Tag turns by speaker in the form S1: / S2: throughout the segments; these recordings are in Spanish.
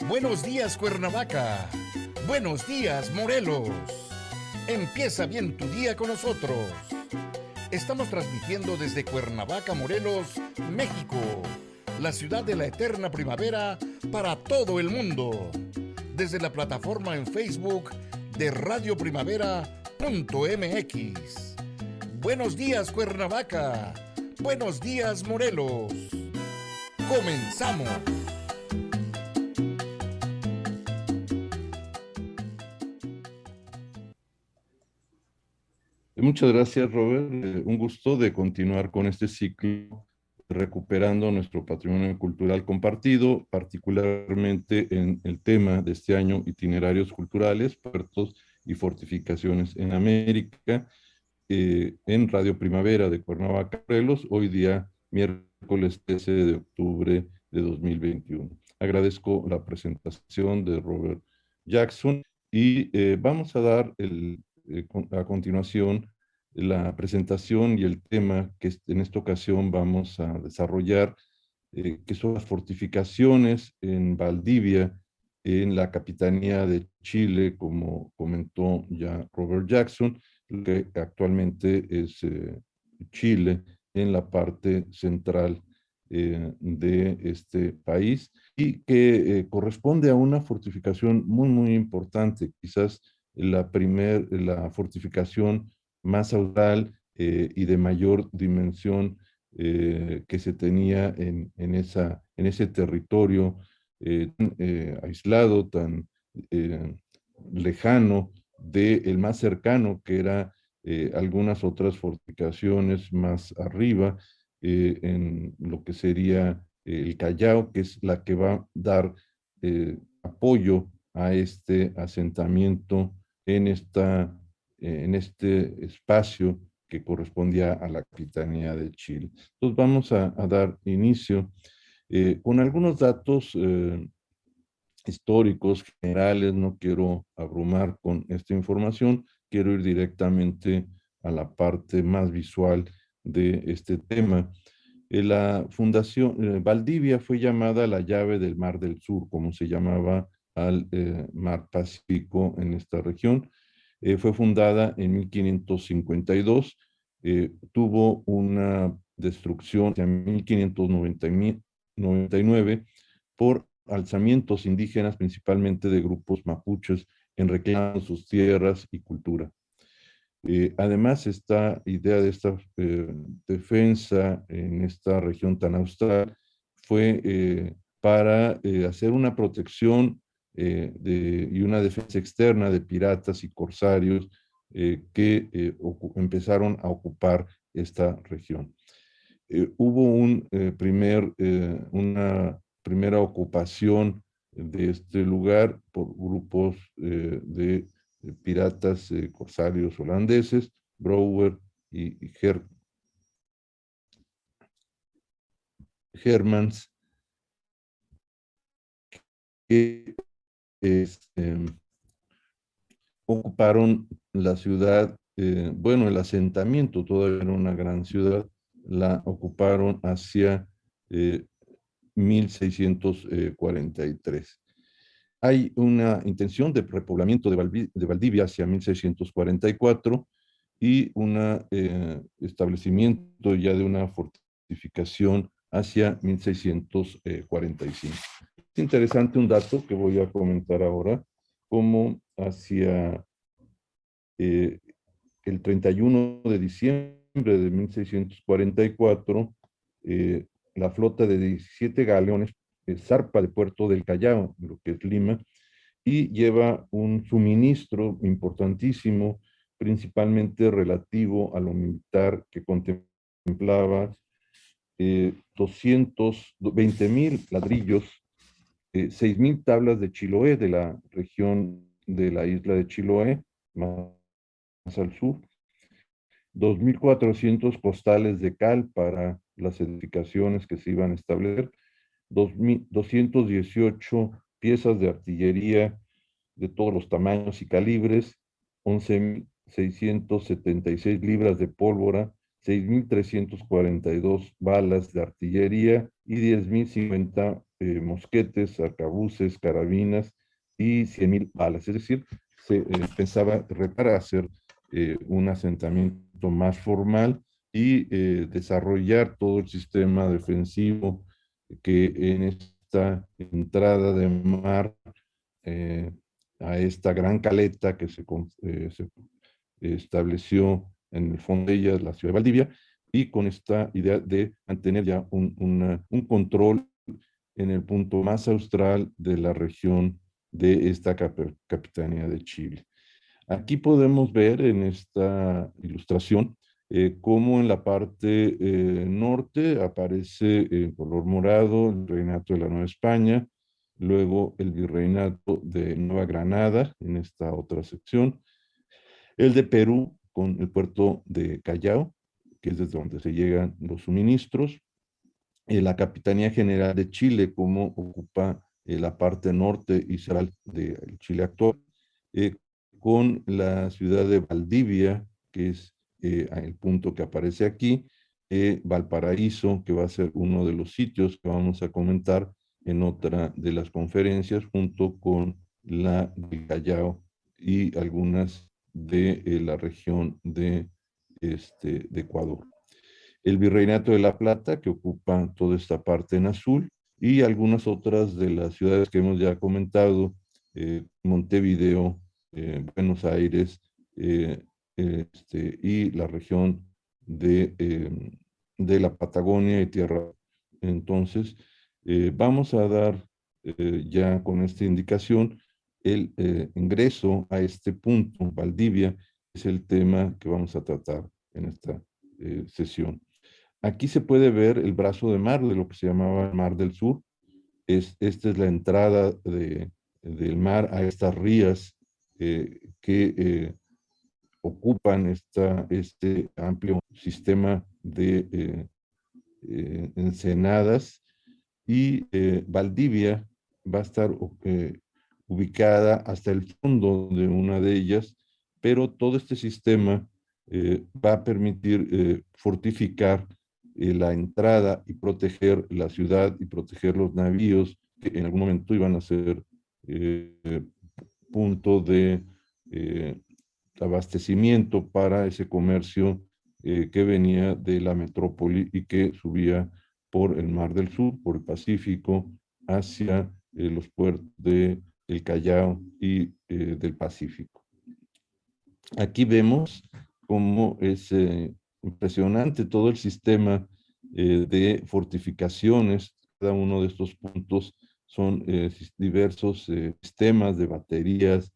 S1: Buenos días, Cuernavaca. Buenos días, Morelos. Empieza bien tu día con nosotros. Estamos transmitiendo desde Cuernavaca, Morelos, México, la ciudad de la eterna primavera para todo el mundo. Desde la plataforma en Facebook de radioprimavera.mx. Buenos días, Cuernavaca. Buenos días, Morelos. Comenzamos.
S2: Muchas gracias, Robert. Un gusto de continuar con este ciclo, recuperando nuestro patrimonio cultural compartido, particularmente en el tema de este año, itinerarios culturales, puertos y fortificaciones en América, en Radio Primavera de Cuernavaca, Morelos, hoy día miércoles 13 de octubre de 2021. Agradezco la presentación de Robert Jackson y vamos a dar a continuación la presentación y el tema que en esta ocasión vamos a desarrollar, que son las fortificaciones en Valdivia, en la Capitanía de Chile, como comentó ya Robert Jackson, que actualmente es Chile, en la parte central de este país, y que corresponde a una fortificación muy, muy importante, quizás la fortificación más austral y de mayor dimensión que se tenía en ese territorio aislado, tan eh, lejano del más cercano, que era algunas otras fortificaciones más arriba, en lo que sería el Callao, que es la que va a dar apoyo a este asentamiento en este espacio que correspondía a la Capitanía de Chile. Entonces vamos a dar inicio con algunos datos históricos generales. No quiero abrumar con esta información, quiero ir directamente a la parte más visual de este tema. La Fundación Valdivia fue llamada la llave del Mar del Sur, como se llamaba al Mar Pacífico en esta región. Fue fundada en 1552, tuvo una destrucción en 1599 por alzamientos indígenas, principalmente de grupos mapuches, en reclamo de sus tierras y cultura. Además, esta idea de esta defensa en esta región tan austral fue para hacer una protección y una defensa externa de piratas y corsarios que empezaron a ocupar esta región. Hubo una primera ocupación de este lugar por grupos de piratas corsarios holandeses, Brouwer y Hermans, que este, ocuparon la ciudad, bueno, el asentamiento todavía era una gran ciudad, la ocuparon hacia 1643. Hay una intención de repoblamiento de Valdivia hacia 1644 y un establecimiento ya de una fortificación hacia 1645. Es interesante un dato que voy a comentar ahora, como hacia eh, el 31 de diciembre de 1644, la flota de 17 galeones zarpa de Puerto del Callao, lo que es Lima, y lleva un suministro importantísimo, principalmente relativo a lo militar, que contemplaba 220,000 ladrillos, 6,000 tablas de Chiloé, de la región de la isla de Chiloé, más al sur, 2,400 costales de cal para las edificaciones que se iban a establecer, 218 piezas de artillería de todos los tamaños y calibres, 11,676 libras de pólvora, 6,342 balas de artillería y 10,050 mosquetes, arcabuces, carabinas y 100,000 balas. Es decir, se pensaba para hacer un asentamiento más formal y desarrollar todo el sistema defensivo que en esta entrada de mar eh, a esta gran caleta que se estableció en el fondo de ella, la ciudad de Valdivia, y con esta idea de mantener ya un control en el punto más austral de la región de esta capitanía de Chile. Aquí podemos ver en esta ilustración cómo en la parte norte aparece en color morado el Virreinato de la Nueva España, luego el Virreinato de Nueva Granada en esta otra sección, el de Perú con el puerto de Callao, que es desde donde se llegan los suministros, la Capitanía General de Chile, como ocupa la parte norte y central de Chile actual, eh, con la ciudad de Valdivia, que es el punto que aparece aquí, Valparaíso, que va a ser uno de los sitios que vamos a comentar en otra de las conferencias, junto con la de Callao y algunas de la región de Ecuador. El Virreinato de La Plata, que ocupa toda esta parte en azul, y algunas otras de las ciudades que hemos ya comentado, Montevideo, Buenos Aires, y la región de la Patagonia y Tierra. Entonces, vamos a dar ya con esta indicación el ingreso a este punto. Valdivia es el tema que vamos a tratar en esta sesión. Aquí se puede ver el brazo de mar de lo que se llamaba el Mar del Sur. Esta es la entrada del mar a estas rías que ocupan este amplio sistema de ensenadas, y Valdivia va a estar ubicada hasta el fondo de una de ellas, pero todo este sistema va a permitir fortificar la entrada y proteger la ciudad y proteger los navíos que en algún momento iban a ser punto de abastecimiento para ese comercio que venía de la metrópoli y que subía por el Mar del Sur, por el Pacífico, hacia los puertos de El Callao y del Pacífico. Aquí vemos cómo es impresionante todo el sistema de fortificaciones. Cada uno de estos puntos son diversos sistemas de baterías,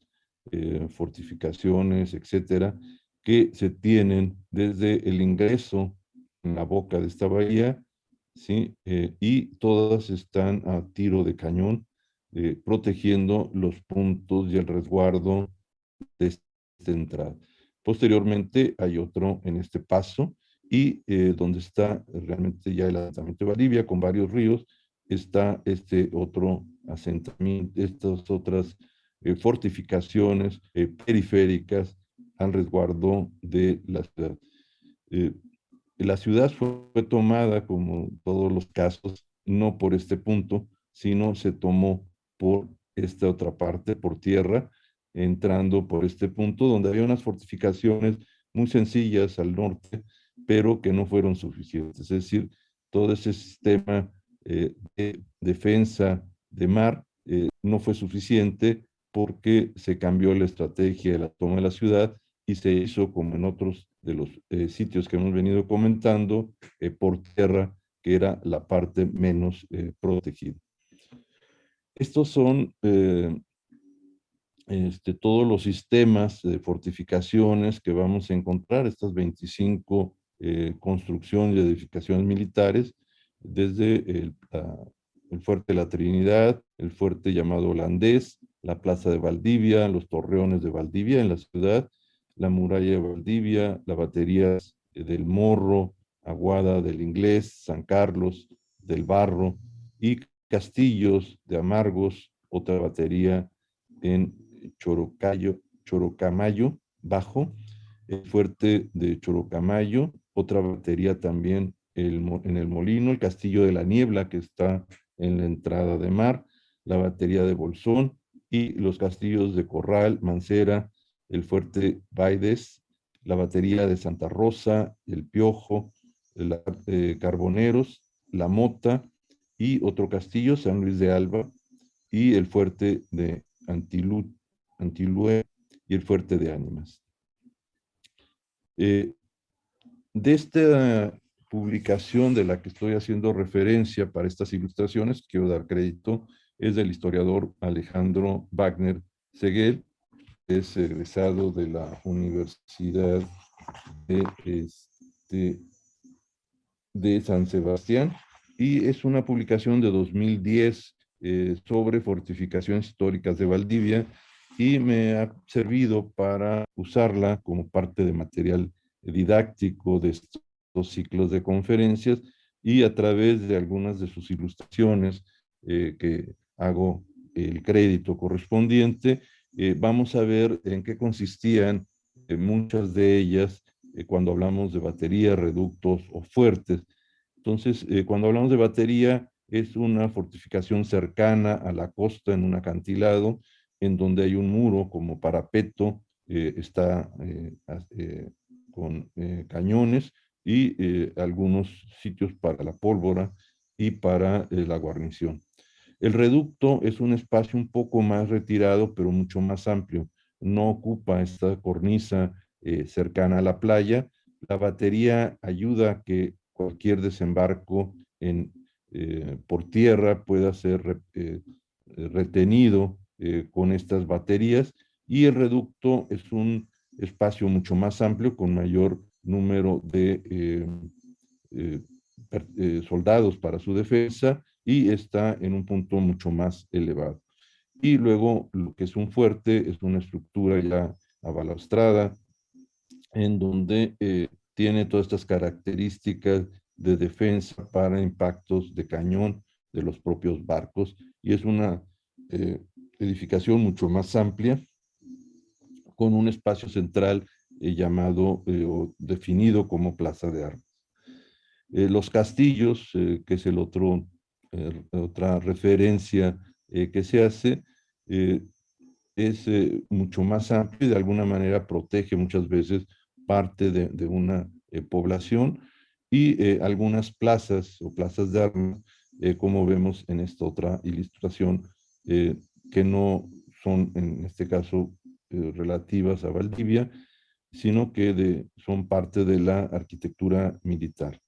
S2: fortificaciones, etcétera, que se tienen desde el ingreso en la boca de esta bahía, ¿sí? Y todas están a tiro de cañón, protegiendo los puntos y el resguardo de esta entrada. Posteriormente hay otro en este paso, y donde está realmente ya el asentamiento de Valdivia con varios ríos, está este otro asentamiento, estas otras fortificaciones periféricas al resguardo de la ciudad. La ciudad fue tomada, como todos los casos, no por este punto, sino se tomó por esta otra parte, por tierra, entrando por este punto, donde había unas fortificaciones muy sencillas al norte, pero que no fueron suficientes. Es decir, todo ese sistema de defensa de mar no fue suficiente, porque se cambió la estrategia de la toma de la ciudad y se hizo, como en otros de los sitios que hemos venido comentando, por tierra, que era la parte menos protegida. Estos son todos los sistemas de fortificaciones que vamos a encontrar, estas 25 construcciones y edificaciones militares, desde el Fuerte de la Trinidad, el fuerte llamado Holandés, la Plaza de Valdivia, los torreones de Valdivia en la ciudad, la muralla de Valdivia, las baterías del Morro, Aguada del Inglés, San Carlos, del Barro, y castillos de Amargos, otra batería en Chorocamayo Bajo, el fuerte de Chorocamayo, otra batería también en el Molino, el Castillo de la Niebla, que está en la entrada de mar, la batería de Bolsón y los castillos de Corral, Mancera, el fuerte Baides, la batería de Santa Rosa, el Piojo, Carboneros, la Mota y otro castillo, San Luis de Alba, y el fuerte de Antilue y el fuerte de Ánimas. De esta publicación de la que estoy haciendo referencia para estas ilustraciones, quiero dar crédito, es del historiador Alejandro Wagner Seguel, es egresado de la Universidad de, de San Sebastián, y es una publicación de 2010 sobre fortificaciones históricas de Valdivia, y me ha servido para usarla como parte de material didáctico de estos ciclos de conferencias, y a través de algunas de sus ilustraciones que hago el crédito correspondiente, vamos a ver en qué consistían muchas de ellas cuando hablamos de baterías, reductos o fuertes. Entonces, cuando hablamos de batería, es una fortificación cercana a la costa en un acantilado, en donde hay un muro como parapeto, está con cañones y algunos sitios para la pólvora y para la guarnición. El reducto es un espacio un poco más retirado, pero mucho más amplio. No ocupa esta cornisa cercana a la playa. La batería ayuda a que cualquier desembarco por tierra pueda ser retenido con estas baterías, y el reducto es un espacio mucho más amplio con mayor número de eh, soldados para su defensa, y está en un punto mucho más elevado. Y luego lo que es un fuerte es una estructura ya abalaustrada, en donde tiene todas estas características de defensa para impactos de cañón de los propios barcos, y es una edificación mucho más amplia, con un espacio central llamado o definido como plaza de armas. Los castillos, que es otra referencia que se hace, es mucho más amplio y de alguna manera protege muchas veces parte de una población, y algunas plazas o plazas de armas, como vemos en esta otra ilustración, que no son en este caso relativas a Valdivia, sino que son parte de la arquitectura militar.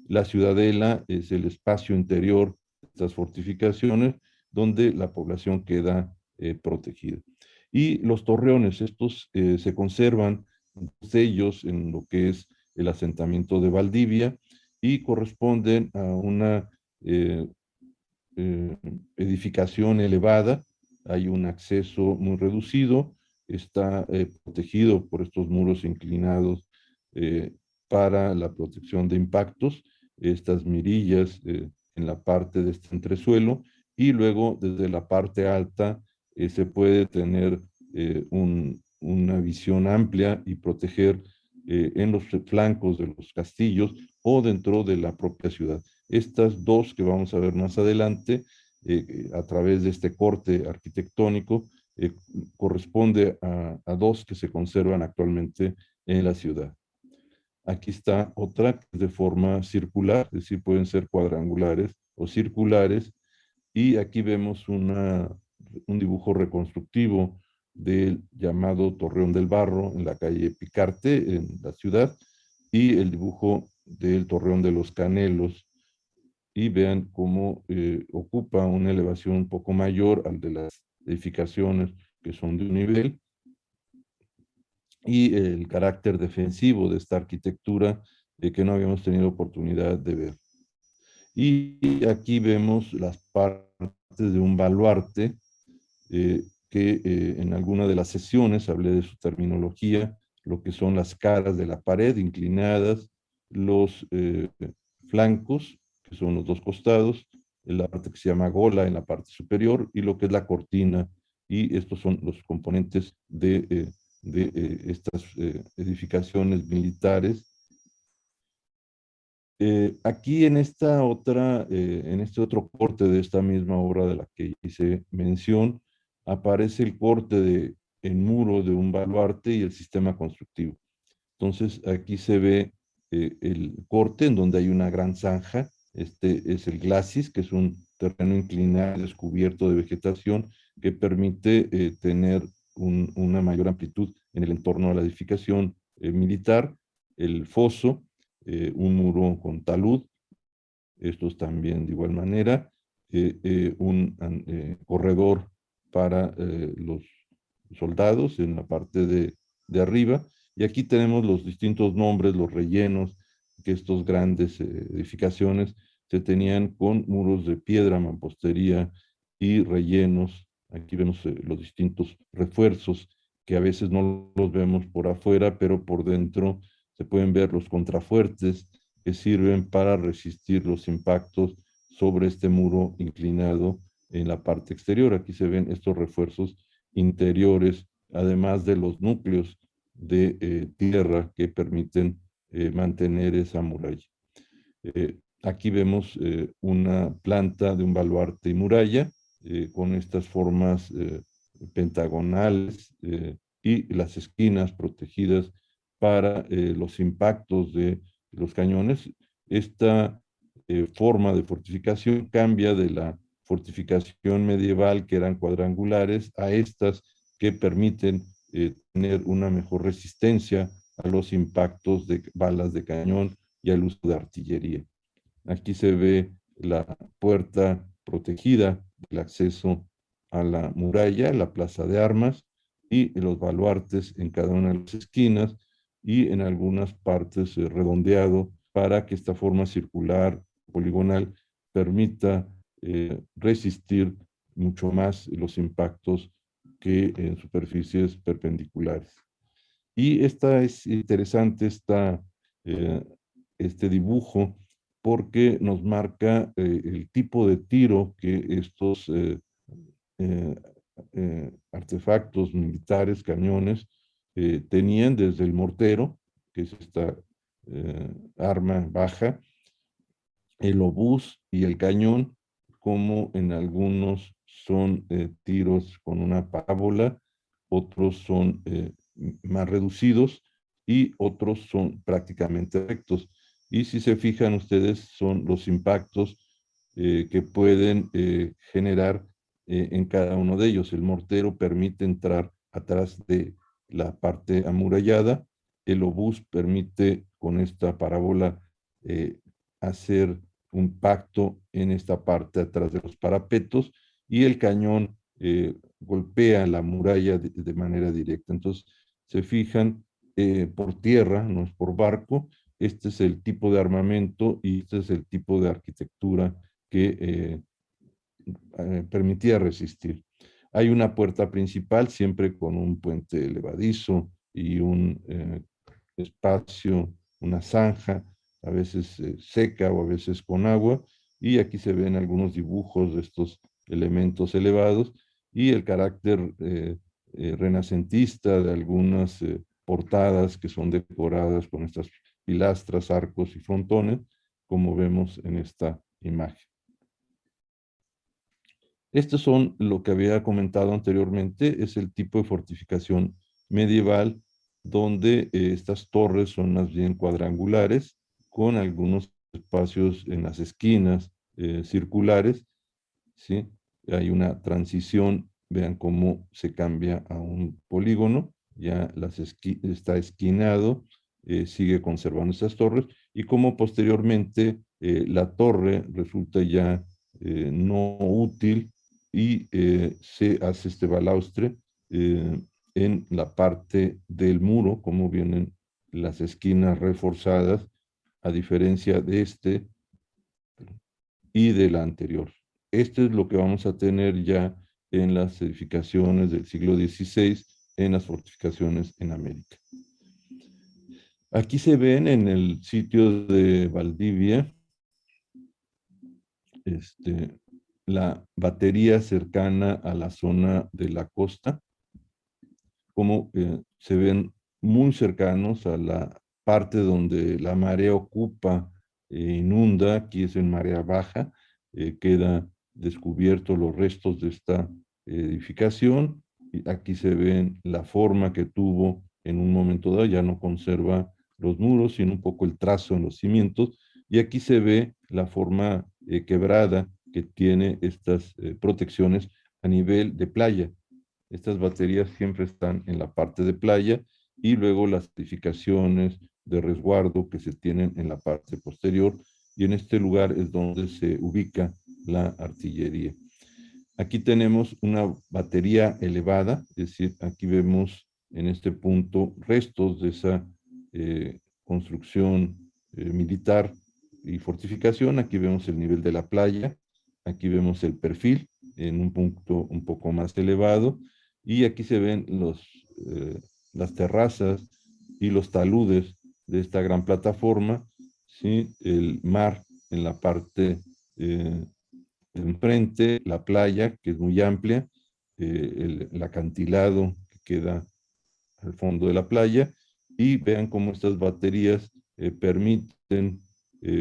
S2: La ciudadela es el espacio interior de estas fortificaciones donde la población queda protegida. Y los torreones, estos se conservan, ellos, en lo que es el asentamiento de Valdivia, y corresponden a una eh, eh, edificación elevada. Hay un acceso muy reducido, está protegido por estos muros inclinados para la protección de impactos, estas mirillas en la parte de este entresuelo, y luego desde la parte alta se puede tener una visión amplia y proteger en los flancos de los castillos o dentro de la propia ciudad. Estas dos que vamos a ver más adelante, a través de este corte arquitectónico, corresponde a dos que se conservan actualmente en la ciudad. Aquí está otra de forma circular, es decir, pueden ser cuadrangulares o circulares, y aquí vemos un dibujo reconstructivo del llamado Torreón del Barro en la calle Picarte, en la ciudad, y el dibujo del Torreón de los Canelos, y vean cómo ocupa una elevación un poco mayor al de las edificaciones que son de un nivel, y el carácter defensivo de esta arquitectura que no habíamos tenido oportunidad de ver. Y aquí vemos las partes de un baluarte que en alguna de las sesiones hablé de su terminología, lo que son las caras de la pared inclinadas, los flancos, que son los dos costados, la parte que se llama gola en la parte superior, y lo que es la cortina, y estos son los componentes de estas edificaciones militares Aquí en esta otra, en este otro corte de esta misma obra de la que hice mención, aparece el corte en muro de un baluarte y el sistema constructivo. Entonces aquí se ve el corte en donde hay una gran zanja. Este es el glacis, que es un terreno inclinado descubierto de vegetación que permite tener una mayor amplitud en el entorno de la edificación militar. El foso, un muro con talud, estos también de igual manera, un corredor para los soldados en la parte de arriba, y aquí tenemos los distintos nombres, los rellenos, que estos grandes edificaciones se tenían con muros de piedra, mampostería y rellenos. Aquí vemos los distintos refuerzos que a veces no los vemos por afuera, pero por dentro se pueden ver los contrafuertes que sirven para resistir los impactos sobre este muro inclinado en la parte exterior. Aquí se ven estos refuerzos interiores, además de los núcleos de tierra que permiten mantener esa muralla. Aquí vemos una planta de un baluarte y muralla con estas formas pentagonales y las esquinas protegidas para los impactos de los cañones. Esta forma de fortificación cambia de la fortificación medieval, que eran cuadrangulares, a estas que permiten tener una mejor resistencia a los impactos de balas de cañón y al uso de artillería. Aquí se ve la puerta protegida del acceso a la muralla, la plaza de armas y los baluartes en cada una de las esquinas y en algunas partes redondeado para que esta forma circular, poligonal, permita resistir mucho más los impactos que en superficies perpendiculares. Y esta es interesante, este dibujo, porque nos marca el tipo de tiro que estos eh, artefactos militares, cañones, tenían desde el mortero, que es esta arma baja, el obús y el cañón, como en algunos son tiros con una parábola, otros son más reducidos y otros son prácticamente rectos. Y si se fijan ustedes, son los impactos que pueden generar en cada uno de ellos. El mortero permite entrar atrás de la parte amurallada, el obús permite con esta parábola hacer un pacto en esta parte atrás de los parapetos, y el cañón golpea la muralla de manera directa. Entonces, se fijan por tierra, no es por barco. Este es el tipo de armamento y este es el tipo de arquitectura que permitía resistir. Hay una puerta principal, siempre con un puente elevadizo y un espacio, una zanja, a veces seca o a veces con agua, y aquí se ven algunos dibujos de estos elementos elevados y el carácter renacentista de algunas portadas que son decoradas con estas pilastras, arcos y frontones, como vemos en esta imagen. Estos son lo que había comentado anteriormente, es el tipo de fortificación medieval, donde estas torres son más bien cuadrangulares, con algunos espacios en las esquinas circulares, ¿sí? Hay una transición, vean cómo se cambia a un polígono, ya está esquinado, sigue conservando estas torres, y cómo posteriormente la torre resulta ya no útil y se hace este balaustre en la parte del muro, como vienen las esquinas reforzadas, a diferencia de este y de la anterior. Esto es lo que vamos a tener ya en las edificaciones del siglo XVI, en las fortificaciones en América. Aquí se ven en el sitio de Valdivia, la batería cercana a la zona de la costa, como se ven muy cercanos a la parte donde la marea ocupa inunda, aquí es en marea baja, queda descubierto los restos de esta edificación, y aquí se ven la forma que tuvo en un momento dado, ya no conserva los muros, sino un poco el trazo en los cimientos, y aquí se ve la forma quebrada que tiene estas protecciones a nivel de playa. Estas baterías siempre están en la parte de playa y luego las edificaciones de resguardo que se tienen en la parte posterior, y en este lugar es donde se ubica la artillería. Aquí tenemos una batería elevada, es decir, aquí vemos en este punto restos de esa construcción militar y fortificación. Aquí vemos el nivel de la playa, aquí vemos el perfil en un punto un poco más elevado, y aquí se ven las terrazas y los taludes de esta gran plataforma, ¿sí? El mar en la parte enfrente, la playa, que es muy amplia, el acantilado que queda al fondo de la playa, y vean cómo estas baterías permiten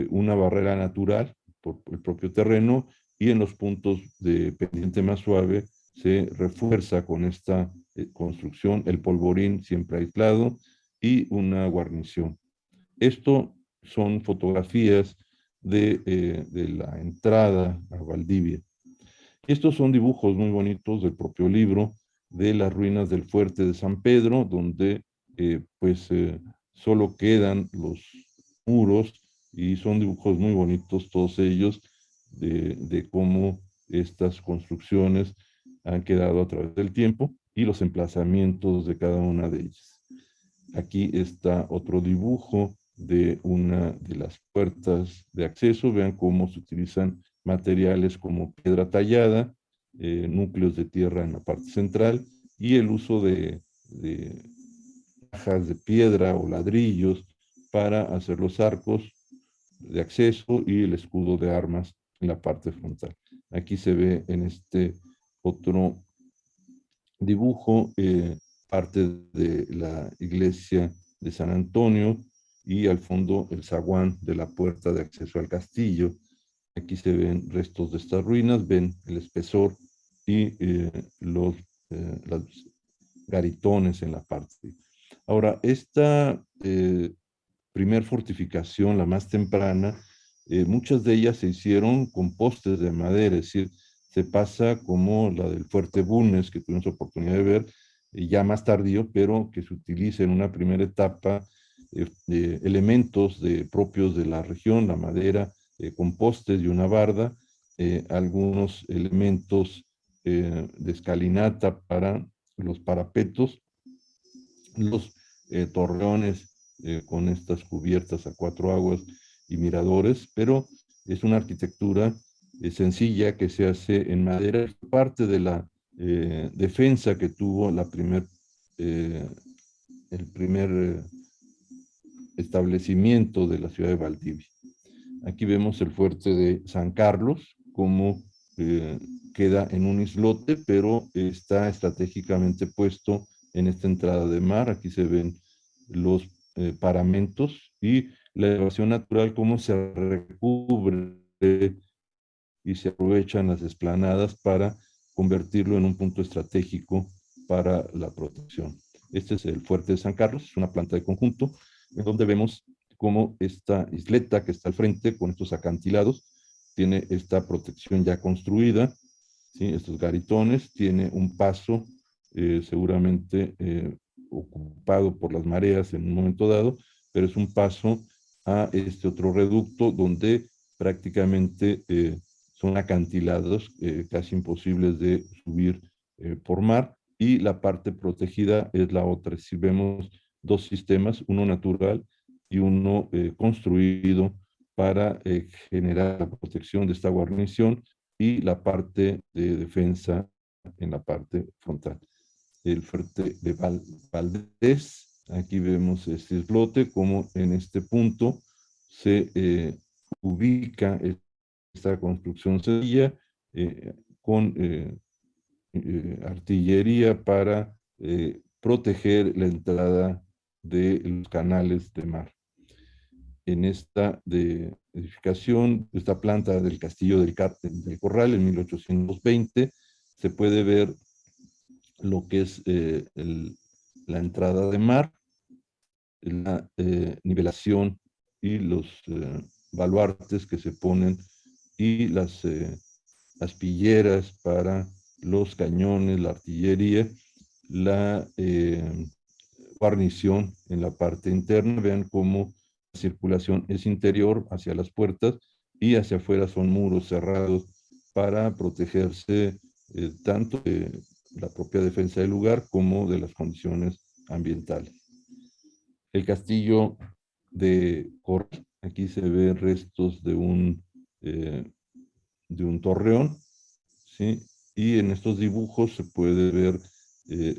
S2: una barrera natural por el propio terreno, y en los puntos de pendiente más suave se refuerza con esta construcción, el polvorín siempre aislado y una guarnición. Esto son fotografías de la entrada a Valdivia. Estos son dibujos muy bonitos del propio libro de las ruinas del fuerte de San Pedro, donde solo quedan los muros, y son dibujos muy bonitos todos ellos de cómo estas construcciones han quedado a través del tiempo y los emplazamientos de cada una de ellas. Aquí está otro dibujo de una de las puertas de acceso. Vean cómo se utilizan materiales como piedra tallada, núcleos de tierra en la parte central, y el uso de cajas de piedra o ladrillos para hacer los arcos de acceso y el escudo de armas en la parte frontal. Aquí se ve en este otro dibujo parte de la iglesia de San Antonio, y al fondo el zaguán de la puerta de acceso al castillo. Aquí se ven restos de estas ruinas, ven el espesor y los garitones en la parte. Ahora, esta primer fortificación, la más temprana, muchas de ellas se hicieron con postes de madera, es decir, se pasa como la del Fuerte Bulnes, que tuvimos oportunidad de ver, ya más tardío, pero que se utiliza en una primera etapa elementos propios de la región, la madera, con postes y una barda, algunos elementos de escalinata para los parapetos, los torreones con estas cubiertas a cuatro aguas y miradores, pero es una arquitectura sencilla que se hace en madera, parte de la defensa que tuvo el primer establecimiento de la ciudad de Valdivia. Aquí vemos el fuerte de San Carlos, como queda en un islote, pero está estratégicamente puesto en esta entrada de mar. Aquí se ven los paramentos y la elevación natural, cómo se recubre y se aprovechan las esplanadas para convertirlo en un punto estratégico para la protección. Este es el fuerte de San Carlos, es una planta de conjunto, en donde vemos cómo esta isleta que está al frente con estos acantilados tiene esta protección ya construida, ¿sí? Estos garitones, tiene un paso seguramente ocupado por las mareas en un momento dado, pero es un paso a este otro reducto donde prácticamente son acantilados casi imposibles de subir por mar, y la parte protegida es la otra. Si vemos dos sistemas, uno natural y uno construido para generar la protección de esta guarnición, y la parte de defensa en la parte frontal. El fuerte de Valdés, aquí vemos este islote, como en este punto se ubica esta construcción sencilla con artillería para proteger la entrada de los canales de mar. en esta edificación, esta planta del Castillo del Corral en 1820, se puede ver lo que es la entrada de mar, la nivelación y los baluartes que se ponen y las aspilleras para los cañones, la artillería, la guarnición en la parte interna. Vean cómo la circulación es interior hacia las puertas y hacia afuera son muros cerrados para protegerse tanto de la propia defensa del lugar como de las condiciones ambientales. El castillo de Corral, aquí se ven restos de un torreón, ¿sí? Y en estos dibujos se puede ver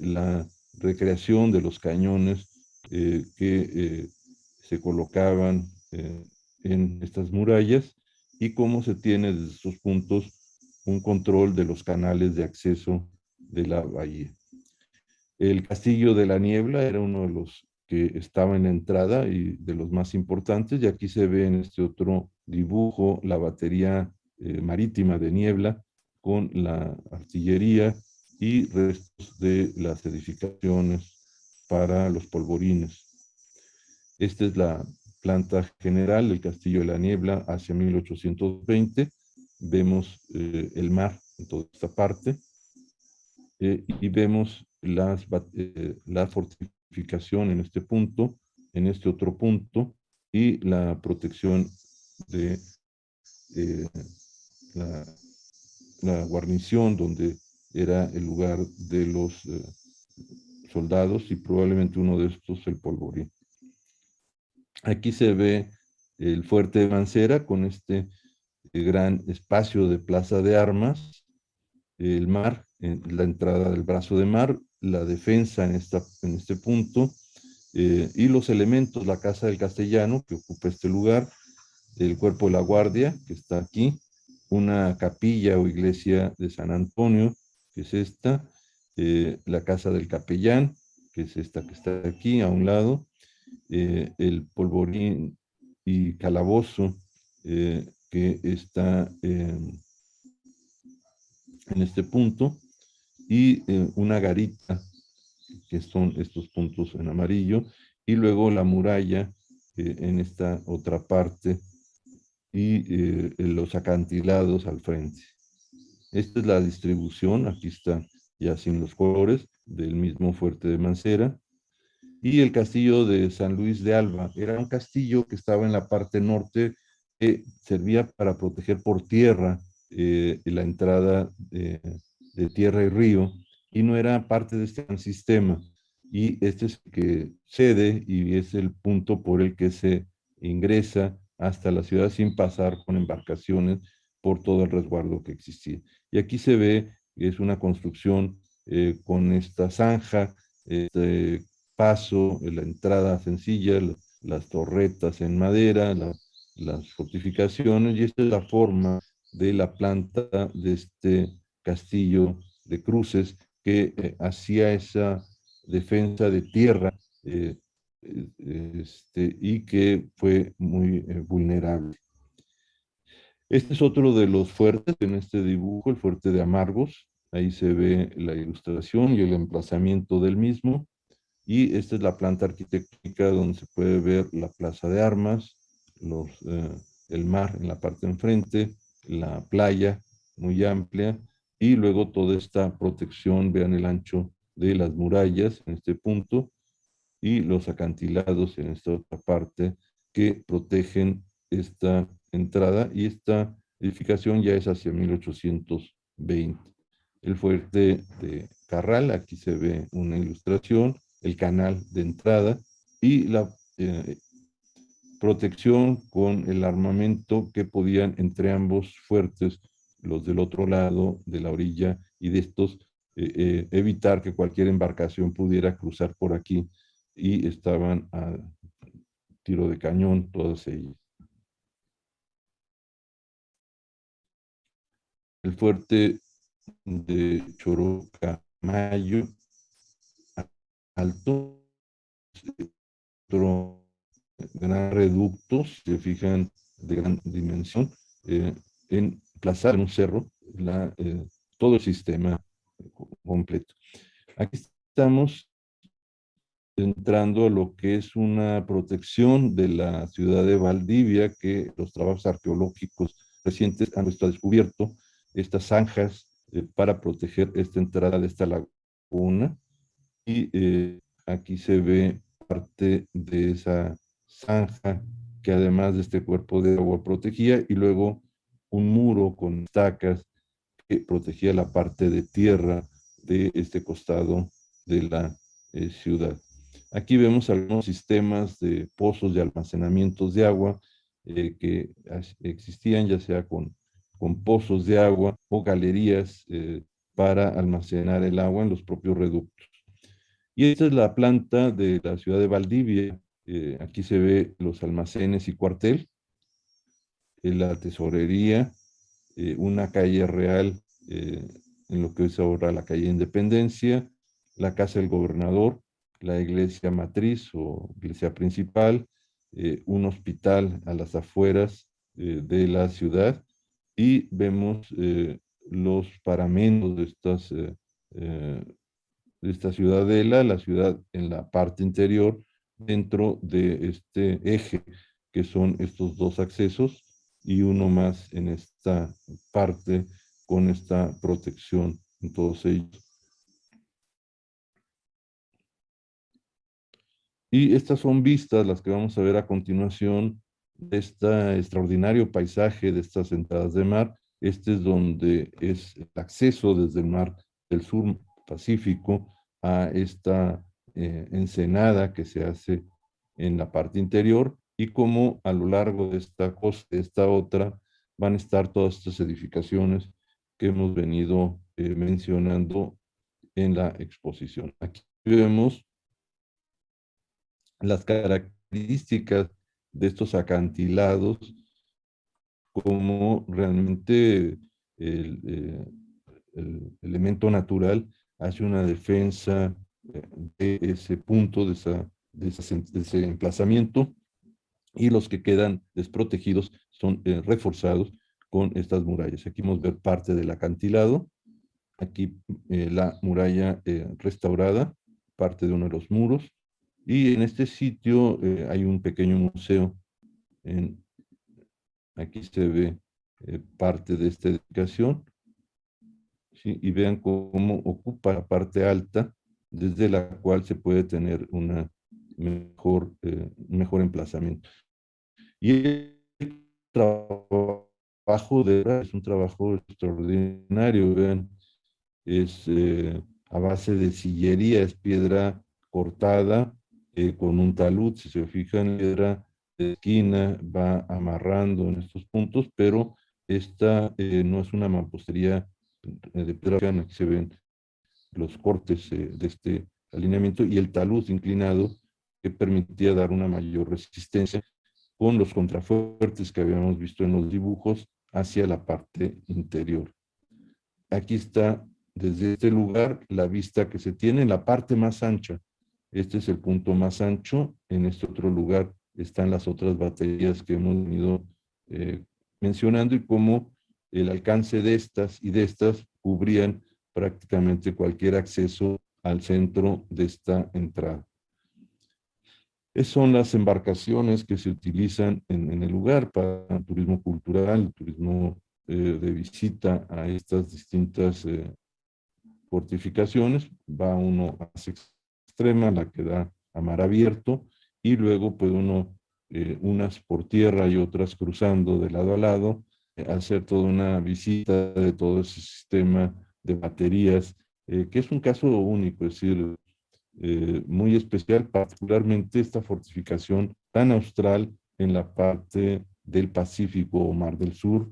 S2: la recreación de los cañones que se colocaban en estas murallas y cómo se tiene desde estos puntos un control de los canales de acceso de la bahía. El Castillo de la Niebla era uno de los que estaba en la entrada y de los más importantes, y aquí se ve en este otro dibujo la batería marítima de Niebla con la artillería y restos de las edificaciones para los polvorines. Esta es la planta general del Castillo de la Niebla hacia 1820. Vemos el mar en toda esta parte y vemos la fortificación en este punto, en este otro punto, y la protección de eh, la, la, guarnición donde era el lugar de los soldados y probablemente uno de estos el polvorín. Aquí se ve el fuerte de Mancera con este gran espacio de plaza de armas, el mar, la entrada del brazo de mar, la defensa en este punto, y los elementos, la Casa del Castellano, que ocupa este lugar, el Cuerpo de la Guardia, que está aquí, una capilla o iglesia de San Antonio, que es esta, la Casa del Capellán, que es esta que está aquí a un lado, el polvorín y calabozo, que está en este punto, y una garita, que son estos puntos en amarillo, y luego la muralla en esta otra parte, y los acantilados al frente. Esta es la distribución, aquí está ya sin los colores, del mismo fuerte de Mancera. Y el castillo de San Luis de Alba era un castillo que estaba en la parte norte, que servía para proteger por tierra la entrada de tierra y río, y no era parte de este gran sistema. Y este es el que cede y es el punto por el que se ingresa hasta la ciudad sin pasar con embarcaciones por todo el resguardo que existía. Y aquí se ve que es una construcción con esta zanja, este paso, la entrada sencilla, las torretas en madera, las fortificaciones, y esta es la forma de la planta de este castillo de cruces que hacía esa defensa de tierra y que fue muy vulnerable. Este es otro de los fuertes en este dibujo, el fuerte de Amargos. Ahí se ve la ilustración y el emplazamiento del mismo. Y esta es la planta arquitectónica donde se puede ver la plaza de armas, el mar en la parte de enfrente, la playa muy amplia, y luego toda esta protección, vean el ancho de las murallas en este punto, y los acantilados en esta otra parte que protegen esta entrada, y esta edificación ya es hacia 1820. El fuerte de Carral, aquí se ve una ilustración, el canal de entrada y la protección con el armamento que podían entre ambos fuertes, los del otro lado de la orilla y de estos, evitar que cualquier embarcación pudiera cruzar por aquí, y estaban a tiro de cañón todas ellas. El fuerte de Chorocamayo, alto, otro gran reducto, si se fijan, de gran dimensión, emplazado en un cerro, todo el sistema completo. Aquí estamos entrando a lo que es una protección de la ciudad de Valdivia, que los trabajos arqueológicos recientes han descubierto estas zanjas para proteger esta entrada de esta laguna. Y aquí se ve parte de esa zanja que además de este cuerpo de agua protegía, y luego un muro con estacas que protegía la parte de tierra de este costado de la ciudad. Aquí vemos algunos sistemas de pozos de almacenamientos de agua que existían, ya sea con pozos de agua o galerías para almacenar el agua en los propios reductos. Y esta es la planta de la ciudad de Valdivia. Aquí se ve los almacenes y cuartel, la tesorería, una calle real en lo que es ahora la calle Independencia, la casa del gobernador, la iglesia matriz o iglesia principal, un hospital a las afueras de la ciudad, y vemos los paramentos de esta ciudadela, la ciudad en la parte interior, dentro de este eje, que son estos dos accesos, y uno más en esta parte con esta protección en todos ellos. Y estas son vistas, las que vamos a ver a continuación, de este extraordinario paisaje de estas entradas de mar. Este es donde es el acceso desde el mar del sur Pacífico a esta ensenada que se hace en la parte interior, y como a lo largo de esta costa, de esta otra, van a estar todas estas edificaciones que hemos venido mencionando en la exposición. Aquí vemos las características de estos acantilados, como realmente el elemento natural hace una defensa de ese punto, de ese emplazamiento, y los que quedan desprotegidos son reforzados con estas murallas. Aquí vamos a ver parte del acantilado, aquí la muralla restaurada, parte de uno de los muros, y en este sitio hay un pequeño museo. Aquí se ve parte de esta edificación, ¿sí? Y vean cómo ocupa la parte alta, desde la cual se puede tener un mejor emplazamiento. Y el trabajo es un trabajo extraordinario, vean, es a base de sillería, es piedra cortada con un talud. Si se fijan, piedra de esquina va amarrando en estos puntos, pero esta no es una mampostería de piedra plana. Aquí se ven los cortes de este alineamiento y el talud inclinado, que permitía dar una mayor resistencia con los contrafuertes que habíamos visto en los dibujos hacia la parte interior. Aquí está, desde este lugar, la vista que se tiene en la parte más ancha. Este es el punto más ancho. En este otro lugar están las otras baterías que hemos venido mencionando, y cómo el alcance de estas y de estas cubrían prácticamente cualquier acceso al centro de esta entrada. Esas son las embarcaciones que se utilizan en el lugar para el turismo cultural, turismo de visita a estas distintas fortificaciones. Va uno hacia extrema, la que da a mar abierto, y luego puede uno, unas por tierra y otras cruzando de lado a lado, hacer toda una visita de todo ese sistema de baterías, que es un caso único, es decir, muy especial, particularmente esta fortificación tan austral en la parte del Pacífico o Mar del Sur.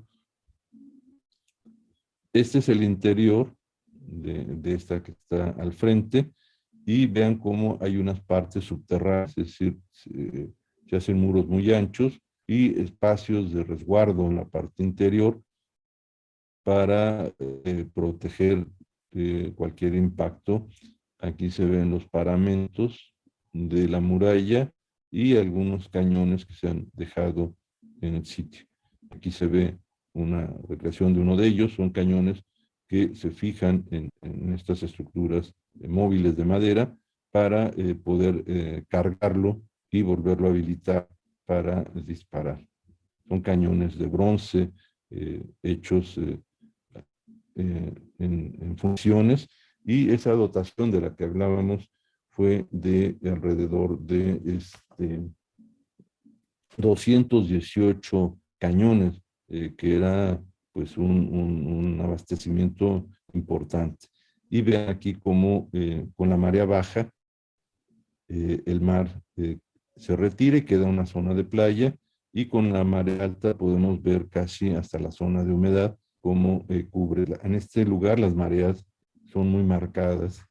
S2: Este es el interior de esta que está al frente, y vean cómo hay unas partes subterráneas, es decir, se hacen muros muy anchos y espacios de resguardo en la parte interior para proteger cualquier impacto. Aquí se ven los paramentos de la muralla, y algunos cañones que se han dejado en el sitio. Aquí se ve una recreación de uno de ellos. Son cañones que se fijan en estas estructuras móviles de madera para poder cargarlo y volverlo a habilitar para disparar. Son cañones de bronce hechos en funciones, y esa dotación de la que hablábamos fue de alrededor de 218 cañones, que era pues un abastecimiento importante. Y vean aquí cómo con la marea baja el mar se retira y queda una zona de playa, y con la marea alta podemos ver casi hasta la zona de humedad cómo cubre. En este lugar las mareas son muy marcadas,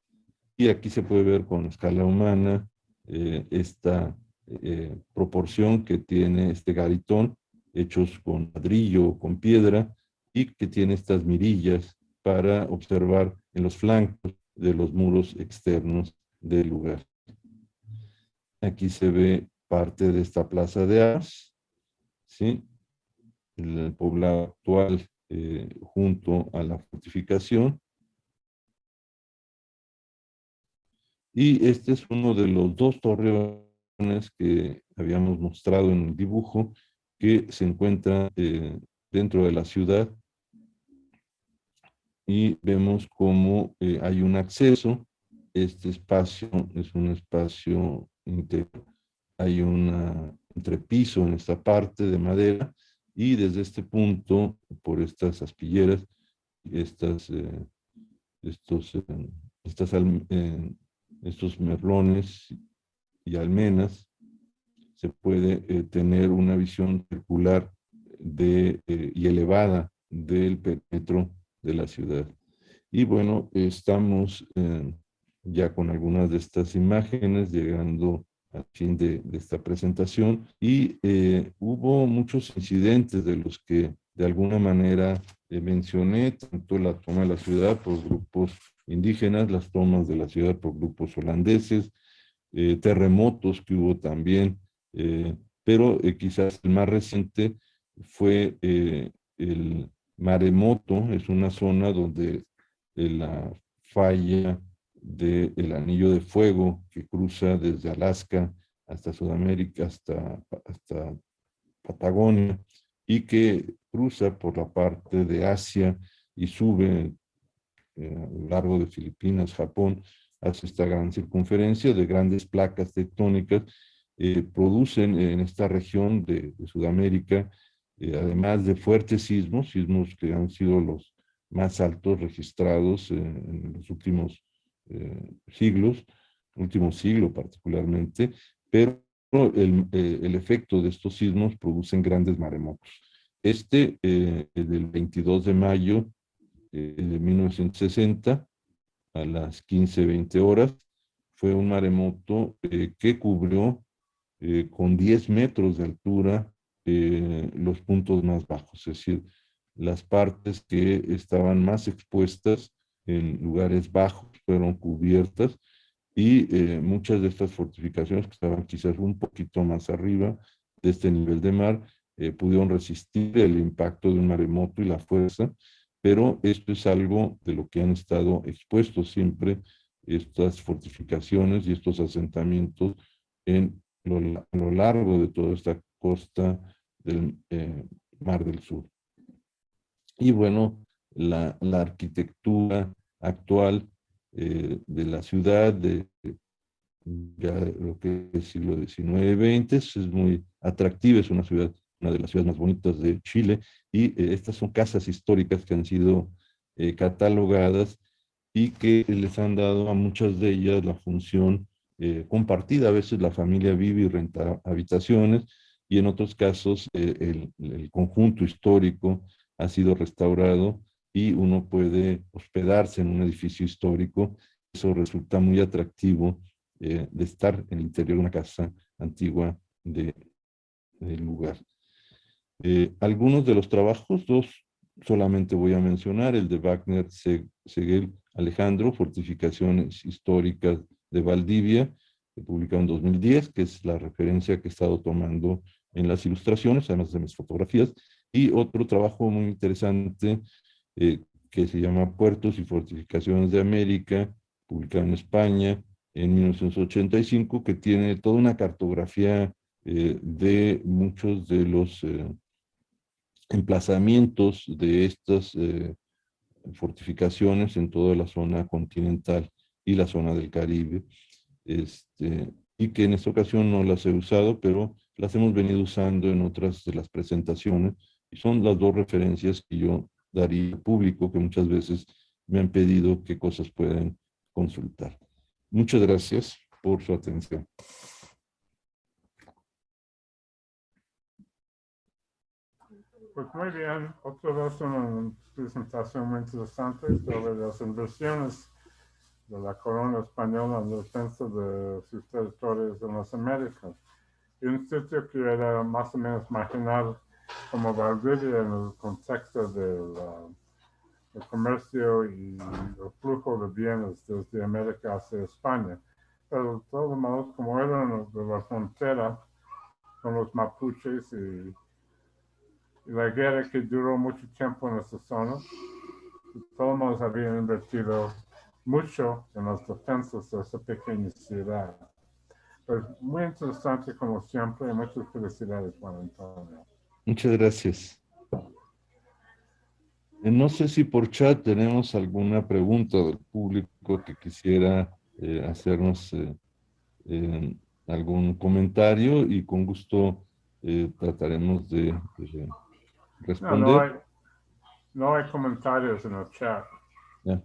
S2: y aquí se puede ver con escala humana esta proporción que tiene este garitón, hechos con ladrillo o con piedra, y que tiene estas mirillas para observar en los flancos de los muros externos del lugar. Aquí se ve parte de esta plaza de armas, ¿sí? El poblado actual junto a la fortificación. Y este es uno de los dos torreones que habíamos mostrado en el dibujo, que se encuentra dentro de la ciudad, y vemos cómo hay un acceso. Este espacio es un espacio interior. Hay un entrepiso en esta parte de madera, y desde este punto, por estas aspilleras, estas, estos, estas, estos merlones y almenas, se puede tener una visión circular y elevada del perímetro de la ciudad. Y bueno, estamos ya con algunas de estas imágenes llegando al fin de esta presentación, y hubo muchos incidentes de los que de alguna manera mencioné, tanto la toma de la ciudad por grupos indígenas, las tomas de la ciudad por grupos holandeses, terremotos que hubo también, pero quizás el más reciente fue el maremoto. Es una zona donde la falla del anillo de fuego que cruza desde Alaska hasta Sudamérica, hasta Patagonia, y que cruza por la parte de Asia y sube a lo largo de Filipinas, Japón, hace esta gran circunferencia de grandes placas tectónicas. Producen en esta región de Sudamérica, además de fuertes sismos que han sido los más altos registrados en los últimos siglos, último siglo particularmente, pero el efecto de estos sismos producen grandes maremotos. Del 22 de mayo de 1960, a las 15:20 horas, fue un maremoto que cubrió con 10 metros de altura los puntos más bajos, es decir, las partes que estaban más expuestas en lugares bajos fueron cubiertas, y muchas de estas fortificaciones que estaban quizás un poquito más arriba de este nivel de mar pudieron resistir el impacto de un maremoto y la fuerza, pero esto es algo de lo que han estado expuestos siempre estas fortificaciones y estos asentamientos a lo largo de toda esta costa del Mar del Sur. Y bueno, la arquitectura actual de la ciudad, ya lo que es siglo XIX-XX, es muy atractiva, es una de las ciudades más bonitas de Chile, y estas son casas históricas que han sido catalogadas, y que les han dado a muchas de ellas la función compartida. A veces la familia vive y renta habitaciones, y en otros casos el conjunto histórico ha sido restaurado y uno puede hospedarse en un edificio histórico. Eso resulta muy atractivo de estar en el interior de una casa antigua del lugar. Algunos de los trabajos, dos solamente voy a mencionar: el de Wagner Seguel Alejandro, Fortificaciones Históricas de Valdivia, publicado en 2010, que es la referencia que he estado tomando en las ilustraciones, además de mis fotografías, y otro trabajo muy interesante que se llama Puertos y Fortificaciones de América, publicado en España en 1985, que tiene toda una cartografía de muchos de los emplazamientos de estas fortificaciones en toda la zona continental y la zona del Caribe, y que en esta ocasión no las he usado, pero las hemos venido usando en otras de las presentaciones, y son las dos referencias que yo daría al público, que muchas veces me han pedido qué cosas pueden consultar. Muchas gracias por su atención.
S3: Pues muy bien, otra vez una presentación muy interesante sobre las inversiones de la corona española en defensa de sus territorios en las Américas. Y un sitio que era más o menos marginal como Valdivia en el contexto del comercio y el flujo de bienes desde América hacia España. Pero de todos modos, como eran de la frontera con los mapuches y la guerra que duró mucho tiempo en esa zona, de todos modos habían invertido mucho en las defensas de esa pequeña ciudad. Pues muy interesante como siempre y muchas felicidades, Juan Antonio.
S2: Muchas gracias. No sé si por chat tenemos alguna pregunta del público que quisiera hacernos algún comentario, y con gusto trataremos de responder.
S3: No hay comentarios en el chat.
S2: Ya.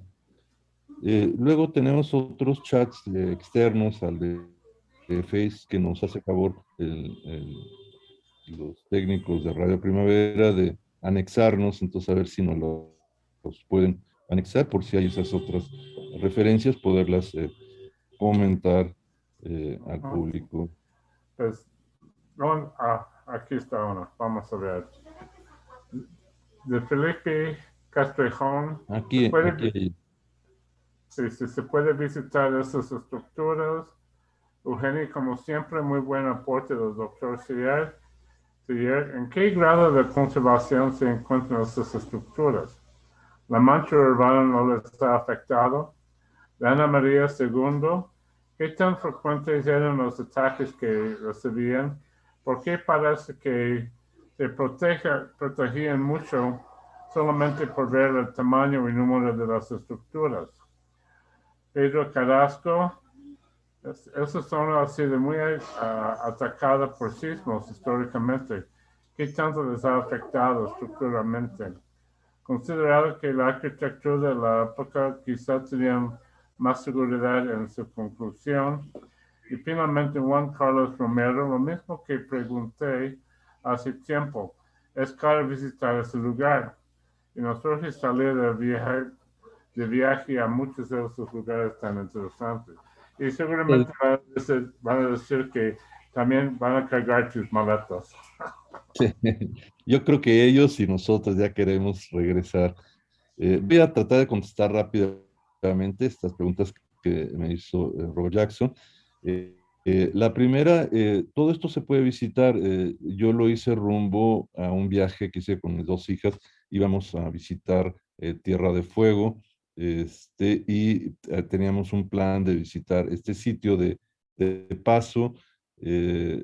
S2: Luego tenemos otros chats externos al de Face, que nos hace favor los técnicos de Radio Primavera de anexarnos, entonces a ver si nos los pueden anexar, por si hay esas otras referencias, poderlas comentar al público.
S3: Pues, aquí está uno, vamos a ver. De Felipe Castrejón.
S2: Aquí.
S3: Sí, se puede visitar esas estructuras. Eugenio, como siempre, muy buen aporte del doctor Sier. ¿En qué grado de conservación se encuentran estas estructuras? La mancha urbana no les ha afectado. La Ana María II, ¿qué tan frecuentes eran los ataques que recibían? ¿Por qué parece que se protegían mucho solamente por ver el tamaño y número de las estructuras? Pedro Carrasco, esa zona ha sido muy atacada por sismos históricamente. ¿Qué tanto les ha afectado estructuralmente? Considerado que la arquitectura de la época quizá tenía más seguridad en su conclusión. Y finalmente Juan Carlos Romero, lo mismo que pregunté hace tiempo, es caro visitar ese lugar. Y nos urge salir de viaje a muchos de esos lugares tan interesantes. Y seguramente van a decir que también van a cargar tus maletas.
S2: Yo creo que ellos y nosotros ya queremos regresar. Voy a tratar de contestar rápidamente estas preguntas que me hizo Robert Jackson. La primera, todo esto se puede visitar. Yo lo hice rumbo a un viaje que hice con mis dos hijas. Íbamos a visitar Tierra de Fuego, y teníamos un plan de visitar este sitio de paso, y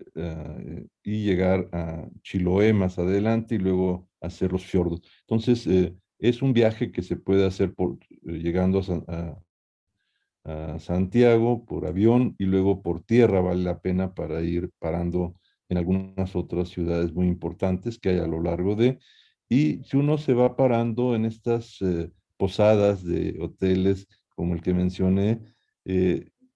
S2: llegar a Chiloé más adelante y luego hacer los fiordos. Entonces, es un viaje que se puede hacer llegando a Santiago por avión, y luego por tierra vale la pena para ir parando en algunas otras ciudades muy importantes que hay a lo largo de, y si uno se va parando en estas posadas de hoteles como el que mencioné,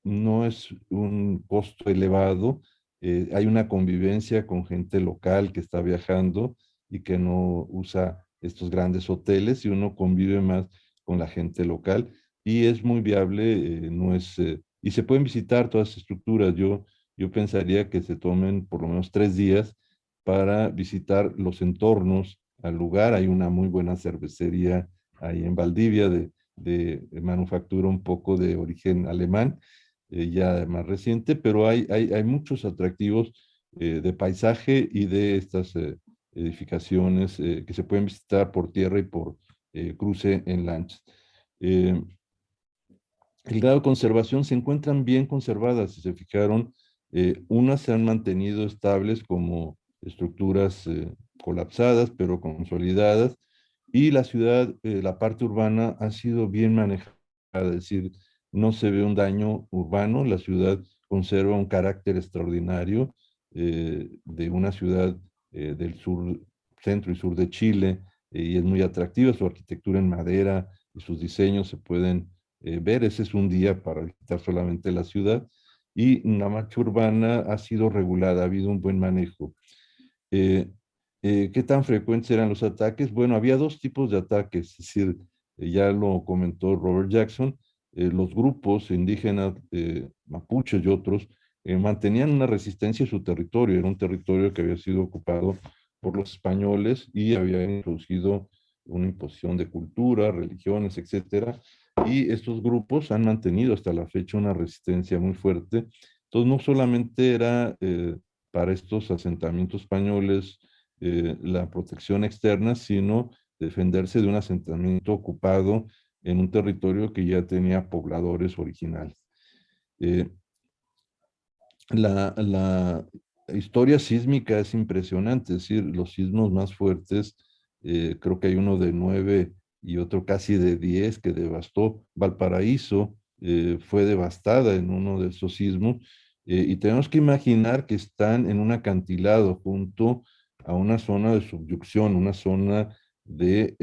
S2: no es un costo elevado, hay una convivencia con gente local que está viajando y que no usa estos grandes hoteles, y uno convive más con la gente local, y es muy viable, y se pueden visitar todas las estructuras. Yo pensaría que se tomen por lo menos 3 días para visitar los entornos al lugar. Hay una muy buena cervecería ahí en Valdivia de manufactura un poco de origen alemán, ya más reciente, pero hay muchos atractivos de paisaje y de estas edificaciones que se pueden visitar por tierra y por cruce en lanchas. El grado de conservación se encuentran bien conservadas, si se fijaron, unas se han mantenido estables como estructuras colapsadas, pero consolidadas, y la ciudad, la parte urbana ha sido bien manejada, es decir, no se ve un daño urbano, la ciudad conserva un carácter extraordinario de una ciudad del sur, centro y sur de Chile, y es muy atractiva, su arquitectura en madera y sus diseños se pueden ver. Ese es un día para visitar solamente la ciudad, y la marcha urbana ha sido regulada, ha habido un buen manejo. ¿Qué tan frecuentes eran los ataques? Bueno, había dos tipos de ataques, es decir, ya lo comentó Robert Jackson, los grupos indígenas mapuches y otros mantenían una resistencia a su territorio, era un territorio que había sido ocupado por los españoles y había introducido una imposición de cultura, religiones, etcétera, y estos grupos han mantenido hasta la fecha una resistencia muy fuerte. Entonces, no solamente era para estos asentamientos españoles la protección externa, sino defenderse de un asentamiento ocupado en un territorio que ya tenía pobladores originales. Eh, la historia sísmica es impresionante, es decir, los sismos más fuertes, creo que hay uno de 9 y otro casi de 10 que devastó Valparaíso, fue devastada en uno de esos sismos, y tenemos que imaginar que están en un acantilado junto a una zona de subyucción, una zona de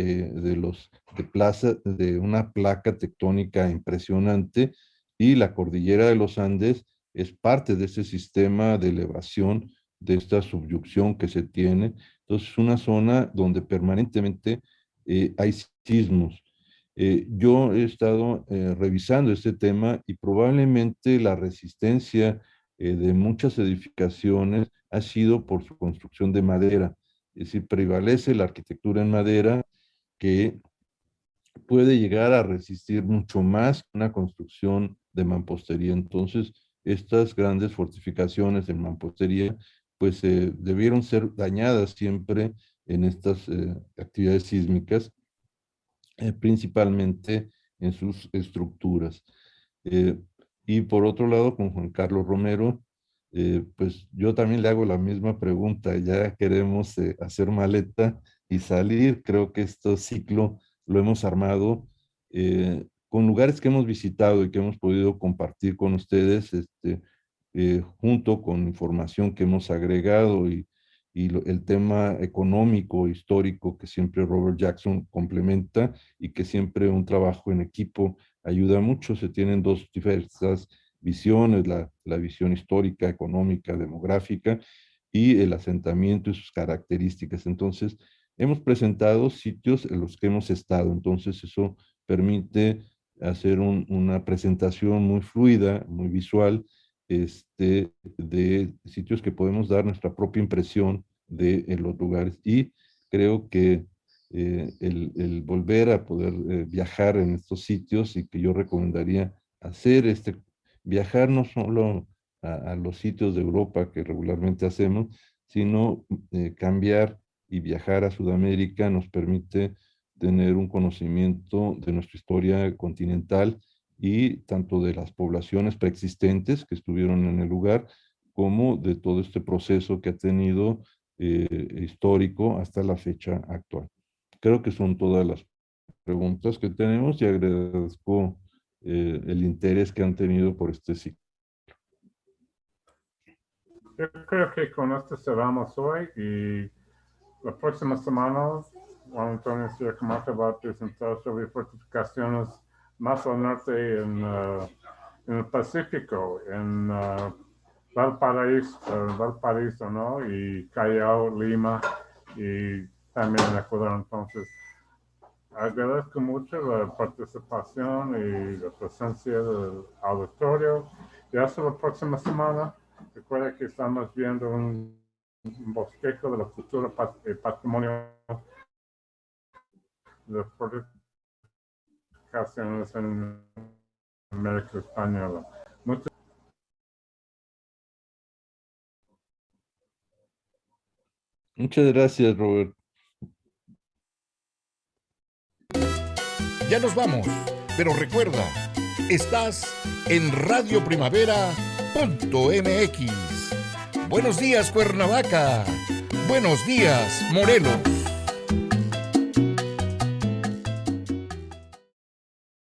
S2: plaza, de una placa tectónica impresionante, y la cordillera de los Andes es parte de ese sistema de elevación, de esta subyucción que se tiene. Entonces, es una zona donde permanentemente hay sismos. Yo he estado revisando este tema y probablemente la resistencia de muchas edificaciones ha sido por su construcción de madera. Es decir, prevalece la arquitectura en madera que puede llegar a resistir mucho más que una construcción de mampostería. Entonces, estas grandes fortificaciones en mampostería, pues debieron ser dañadas siempre en estas actividades sísmicas, principalmente en sus estructuras. Eh, y por otro lado, con Juan Carlos Romero, pues yo también le hago la misma pregunta. Ya queremos hacer maleta y salir. Creo que este ciclo lo hemos armado con lugares que hemos visitado y que hemos podido compartir con ustedes, junto con información que hemos agregado y el tema económico, histórico, que siempre Robert Jackson complementa, y que siempre un trabajo en equipo ayuda mucho. Se tienen dos diversas visiones, la visión histórica, económica, demográfica, y el asentamiento y sus características. Entonces, hemos presentado sitios en los que hemos estado, entonces eso permite hacer una presentación muy fluida, muy visual, de sitios que podemos dar nuestra propia impresión de los lugares. Y creo que el volver a poder viajar en estos sitios, y que yo recomendaría hacer, viajar no solo a los sitios de Europa que regularmente hacemos, sino cambiar y viajar a Sudamérica nos permite tener un conocimiento de nuestra historia continental, y tanto de las poblaciones preexistentes que estuvieron en el lugar, como de todo este proceso que ha tenido histórico hasta la fecha actual. Creo que son todas las preguntas que tenemos, y agradezco el interés que han tenido por este ciclo.
S3: Yo creo que con esto cerramos hoy, y la próxima semana Juan Antonio Sierra va a presentar sobre fortificaciones más al norte en el Pacífico, en Valparaíso, ¿no? Y Callao, Lima, y también en Ecuador. Entonces, agradezco mucho la participación y la presencia del auditorio. Y hasta la próxima semana. Recuerda que estamos viendo un bosquejo de la cultura y patrimonio de fortificaciones en América Española. Muchas
S2: Muchas gracias, Robert.
S1: Ya nos vamos, pero recuerda, estás en radioprimavera.mx. Buenos días, Cuernavaca. Buenos días, Morelos.